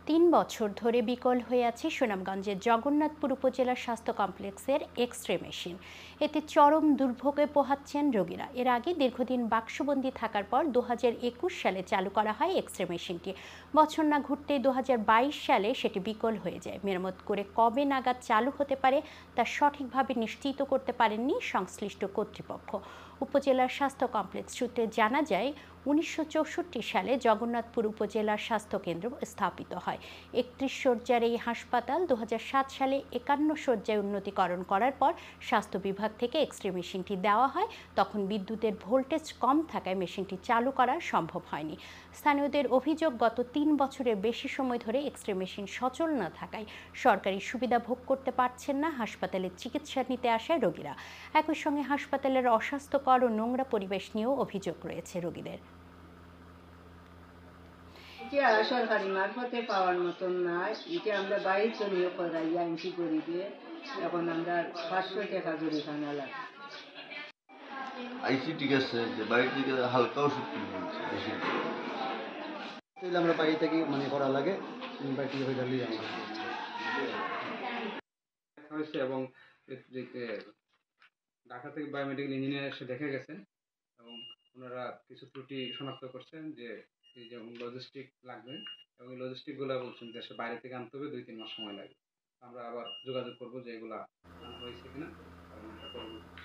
৩ বছর ধরে বিকল হয়ে আছে সুনামগঞ্জের জগন্নাথপুর উপজেলার স্বাস্থ্য কমপ্লেক্সের এক্স-রে মেশিন। এতে চরম দুর্ভোগে পোহাচ্ছেন রোগীরা। এর আগে দীর্ঘদিন বাক্সবন্দি থাকার পর ২০২১ সালে চালু করা হয় এক্স-রে মেশিনটি। বছর না ঘুরতেই ২০২২ সালে সেটি বিকল হয়ে যায়। মেরামত করে কবে নাগাদ চালু হতে পারে তা সঠিকভাবে নিশ্চিত করতে পারেননি সংশ্লিষ্ট কর্তৃপক্ষ। উপজেলার স্বাস্থ্য কমপ্লেক্স সূত্রে জানা যায়, ১৯৬৪ সালে জগন্নাথপুর উপজেলার স্বাস্থ্যকেন্দ্র স্থাপিত হয়। ৩১ শয্যার এই হাসপাতাল ২০০৭ সালে ৫১ শয্যায় উন্নতিকরণ করার পর স্বাস্থ্য বিভাগ থেকে এক্স-রে মেশিনটি দেওয়া হয়। তখন বিদ্যুতের ভোল্টেজ কম থাকায় মেশিনটি চালু করা সম্ভব হয়নি। স্থানীয়দের অভিযোগ, গত ৩ বছরের বেশি সময় ধরে এক্স-রে মেশিন সচল না থাকায় সরকারি সুবিধা ভোগ করতে পারছেন না হাসপাতালে চিকিৎসা নিতে আসা রোগীরা। একই সঙ্গে হাসপাতালের অস্বাস্থ্যকর ও নোংরা পরিবেশ নিয়েও অভিযোগ রয়েছে রোগীদের। এটা সরকারি মারফতে পাওয়ার মতন না, এটা আমরা বাইরে চলিয়ে করাইয়া এন্ট্রি করি দিয়ে এখন আমরা ৫০০ টাকা জরিমানা লাগে। আইসি ঠিক আছে, যে বাইরে থেকে হালকা ওষুধ কিনে নিয়েছি বেশি। তাহলে আমরা বাইরে থেকে করা লাগে, বাইরে থেকে হয়ে গেলেই আমরা হয়েছে। এবং ঢাকা থেকে বায়োমেডিক্যাল ইঞ্জিনিয়ার এসে দেখে গেছেন এবং ওনারা কিছু ত্রুটি শনাক্ত করছেন যে এই যেমন লজিস্টিক লাগবে এবং এই লজিস্টিকগুলো বলছেন দেশে বাইরে থেকে আনতে হবে, ২-৩ মাস সময় লাগবে। আমরা আবার যোগাযোগ করবো যে এগুলা আনা হয়েছে কিনা এবং এটা পরবর্তী